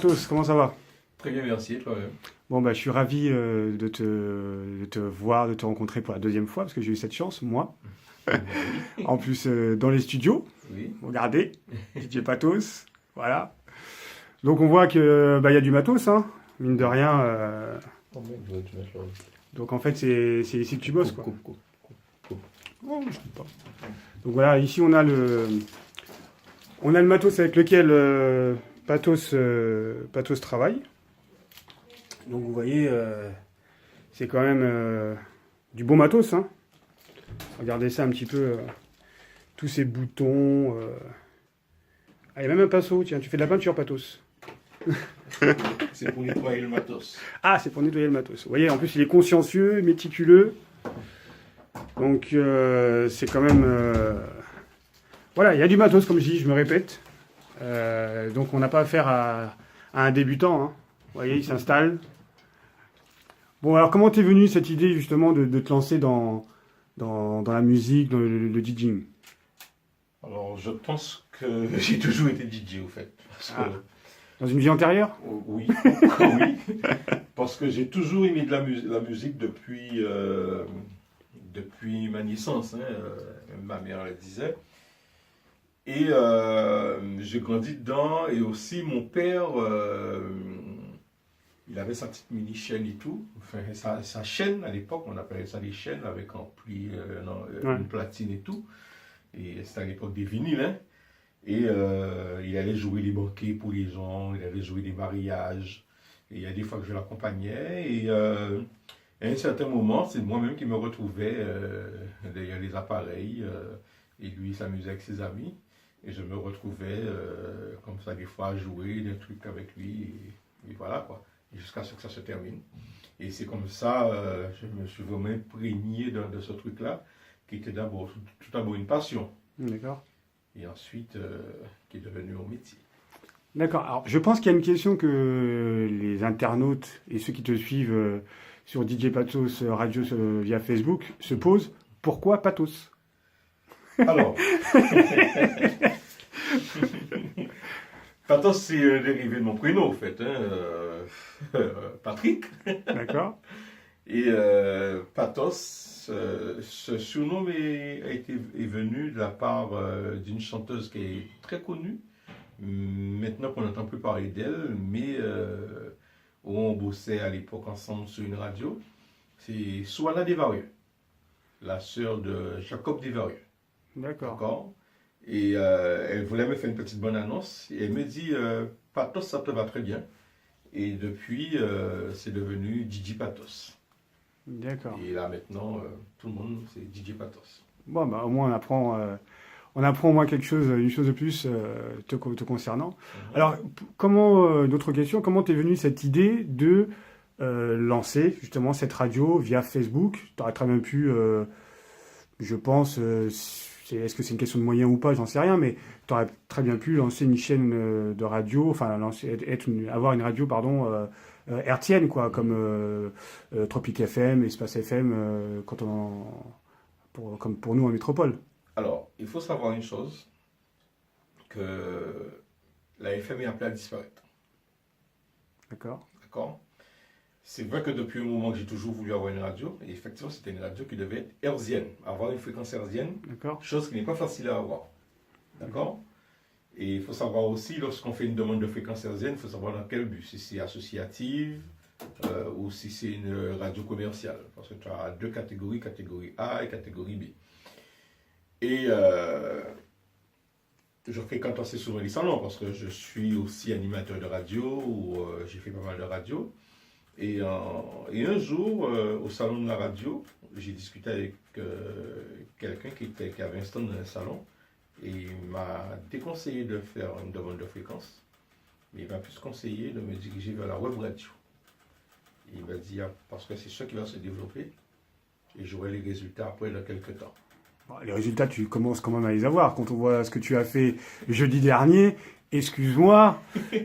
Patos, comment ça va? Très bien, merci, toi-même. Bon, bah, je suis ravi de te voir, de te rencontrer pour la deuxième fois, parce que j'ai eu cette chance, moi. Oui, En plus, dans les studios, oui. regardez, DJ Patos, voilà. Donc on voit que bah, y a du matos, hein, mine de rien. Oh mec, je vais te mettre là. Donc en fait, c'est ici que tu bosses, Coupe, quoi. coupe, coupe, coupe. Oh, je sais pas. Donc voilà, ici on a le matos avec lequel Patos travaille. Donc vous voyez, c'est quand même du bon matos, hein. Regardez ça un petit peu, tous ces boutons. Ah, il y a même un pinceau, tiens, tu fais de la peinture, Patos. C'est pour nettoyer le matos. Ah, c'est pour nettoyer le matos. Vous voyez, en plus, il est consciencieux, méticuleux. Donc, c'est quand même... Voilà, il y a du matos, comme je dis, je me répète. Donc, on n'a pas affaire à un débutant, hein. Vous voyez, il s'installe. Bon, alors, comment t'es venu cette idée, justement, de te lancer dans la musique, dans le DJing? Alors, je pense que j'ai toujours été DJ, au fait. Parce que, Ah. Dans une vie antérieure? oui, oui. Parce que j'ai toujours aimé de la musique depuis ma naissance, hein, ma mère le disait. Et j'ai grandi dedans, et aussi mon père, il avait sa petite mini-chaîne et tout. Enfin, sa chaîne, à l'époque, on appelait ça des chaînes avec ampli, Ouais. une platine et tout. Et c'était à l'époque des vinyles, hein. Et il allait jouer les banquets pour les gens, il allait jouer des mariages. Et il y a des fois que je l'accompagnais. Et à un certain moment, c'est moi-même qui me retrouvais derrière les appareils. Et lui, il s'amusait avec ses amis. Et je me retrouvais comme ça, des fois, à jouer des trucs avec lui. Et voilà, quoi. Et jusqu'à ce que ça se termine. Et c'est comme ça, je me suis vraiment imprégné de ce truc-là, qui était d'abord, tout d'abord une passion. D'accord. Et ensuite, qui est devenu un métier. D'accord. Alors, je pense qu'il y a une question que les internautes et ceux qui te suivent sur DJ Patos Radio via Facebook se posent. Pourquoi Patos? Alors, Patos, c'est un dérivé de mon prénom, en fait, hein, Patrick. D'accord. Et Patos, ce surnom est venu de la part d'une chanteuse qui est très connue. Maintenant qu'on n'entend plus parler d'elle, mais où on bossait à l'époque ensemble sur une radio. C'est Souana Desvarieux, la sœur de Jacob Desvarieux. D'accord. D'accord? Et elle voulait me faire une petite bonne annonce. Et elle me dit, Patos, ça te va très bien. Et depuis, c'est devenu DJ Patos. D'accord. Et là maintenant, tout le monde, c'est DJ Patos. Bon, bah, au moins on apprend au moins quelque chose, une chose de plus te concernant. Alors, d'autres questions, comment t'es venue cette idée de lancer justement cette radio via Facebook? Tu aurais très bien pu, je pense, est-ce que c'est une question de moyens ou pas, j'en sais rien, mais tu aurais très bien pu lancer une chaîne de radio, enfin avoir une radio, pardon, hertzienne, quoi, comme Tropic FM, Espace FM, comme pour nous en métropole. Alors, il faut savoir une chose, que la FM est appelée à disparaître. D'accord? D'accord? C'est vrai que depuis un moment que j'ai toujours voulu avoir une radio, et effectivement c'était une radio qui devait être hertzienne, avoir une fréquence hertzienne, D'accord? chose qui n'est pas facile à avoir. D'accord? Et il faut savoir aussi, lorsqu'on fait une demande de fréquence hertzienne, il faut savoir dans quel but, si c'est associative ou si c'est une radio commerciale. Parce que tu as deux catégories, catégorie A et catégorie B. Et je fréquente assez souvent les salons parce que je suis aussi animateur de radio ou j'ai fait pas mal de radio. Et un jour, au salon de la radio, j'ai discuté avec quelqu'un qui avait un stand dans un salon et il m'a déconseillé de faire une demande de fréquence, mais il m'a plus conseillé de me diriger vers la web radio. Et il m'a dit, parce que c'est ça qui va se développer et j'aurai les résultats après dans quelques temps. Bon, les résultats, tu commences quand même à les avoir. Quand on voit ce que tu as fait jeudi dernier, excuse-moi,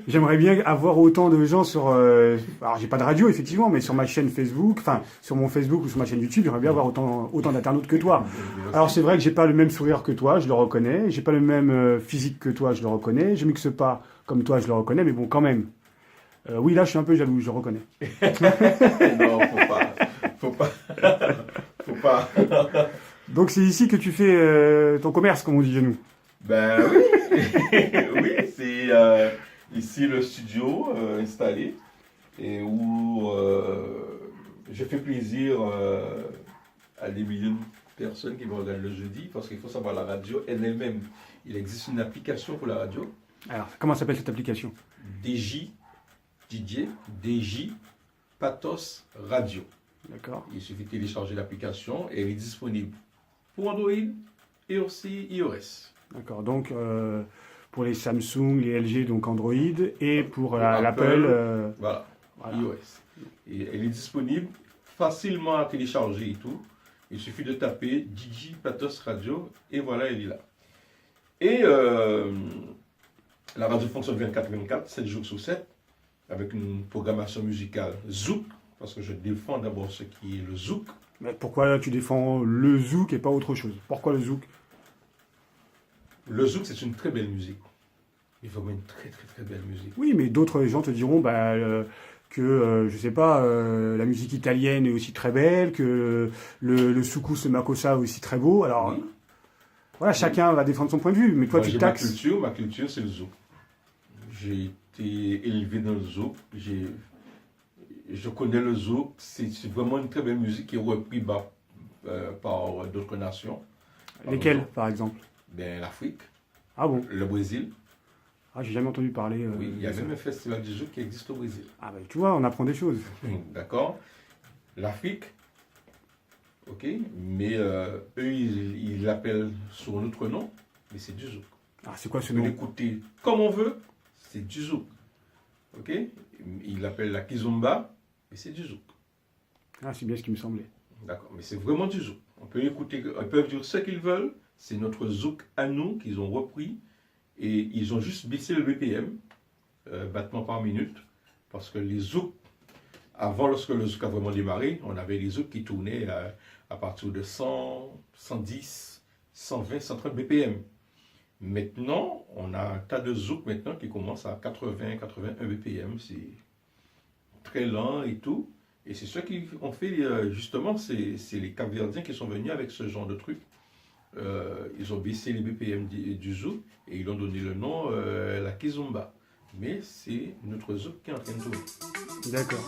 j'aimerais bien avoir autant de gens sur... alors, j'ai pas de radio, effectivement, mais sur ma chaîne Facebook, enfin, sur mon Facebook ou sur ma chaîne YouTube, j'aimerais bien avoir autant d'internautes que toi. Alors, c'est vrai que j'ai pas le même sourire que toi, je le reconnais. J'ai pas le même physique que toi, je le reconnais. Je mixe pas comme toi, je le reconnais, mais bon, quand même. Oui, là, je suis un peu jaloux, je reconnais. Non, faut pas, faut pas. Donc, c'est ici que tu fais ton commerce, comme on dit chez nous. Ben oui, oui, c'est ici le studio installé et où je fais plaisir à des milliers de personnes qui me regardent le jeudi parce qu'il faut savoir la radio elle-même. Il existe une application pour la radio, Alors, comment s'appelle cette application? DJ, Didier, DJ, Pathos Radio. D'accord. Il suffit de télécharger l'application et elle est disponible pour Android et aussi iOS. D'accord. Donc, pour les Samsung, les LG, donc Android, et pour Apple, l'Apple, Voilà, voilà. iOS. Et elle est disponible facilement à télécharger et tout. Il suffit de taper DJ Pathos Radio et voilà, elle est là. Et la radio fonctionne 24/24, 7 jours sur 7, avec une programmation musicale zouk, parce que je défends d'abord ce qui est le zouk. Mais pourquoi tu défends le zouk et pas autre chose? Pourquoi le zouk? Le zouk, c'est une très belle musique. Il faut une très très très belle musique. Oui, mais d'autres gens te diront que, je sais pas, la musique italienne est aussi très belle, que le soukous, le makossa est aussi très beau. Alors, Oui. voilà, chacun va défendre son point de vue, mais toi, Moi, tu j'ai taxes. ma culture, c'est le zouk. J'ai été élevé dans le zouk. Je connais le zouk. C'est vraiment une très belle musique qui est reprise par d'autres nations. Lesquels, par exemple? Ben, l'Afrique, Ah bon? le Brésil. Ah, j'ai jamais entendu parler. Oui, il y a de ça. même un festival du zouk qui existe au Brésil. Ah, bah, tu vois, on apprend des choses. D'accord? L'Afrique, ok? Mais eux, ils l'appellent sous un autre nom, mais c'est du zouk. Ah, c'est quoi ce On peut nom? l'écouter comme on veut, c'est du zouk. Ok? Ils l'appellent la kizomba, mais c'est du zouk. Ah, c'est bien ce qui me semblait. D'accord? Mais c'est vraiment du zouk. On peut écouter, ils peuvent dire ce qu'ils veulent, c'est notre zouk à nous qu'ils ont repris et ils ont juste baissé le BPM, battement par minute, parce que les zouks, avant, lorsque le zouk a vraiment démarré, on avait les zouks qui tournaient à partir de 100, 110, 120, 130 BPM. Maintenant, on a un tas de zouk maintenant qui commence à 80, 81 BPM. C'est très lent et tout. Et c'est ce qui ont fait, justement, c'est les Cap-Verdiens qui sont venus avec ce genre de truc. Ils ont baissé les BPM du zouk et ils ont donné le nom la kizomba. Mais c'est notre zouk qui est en train de tourner. D'accord.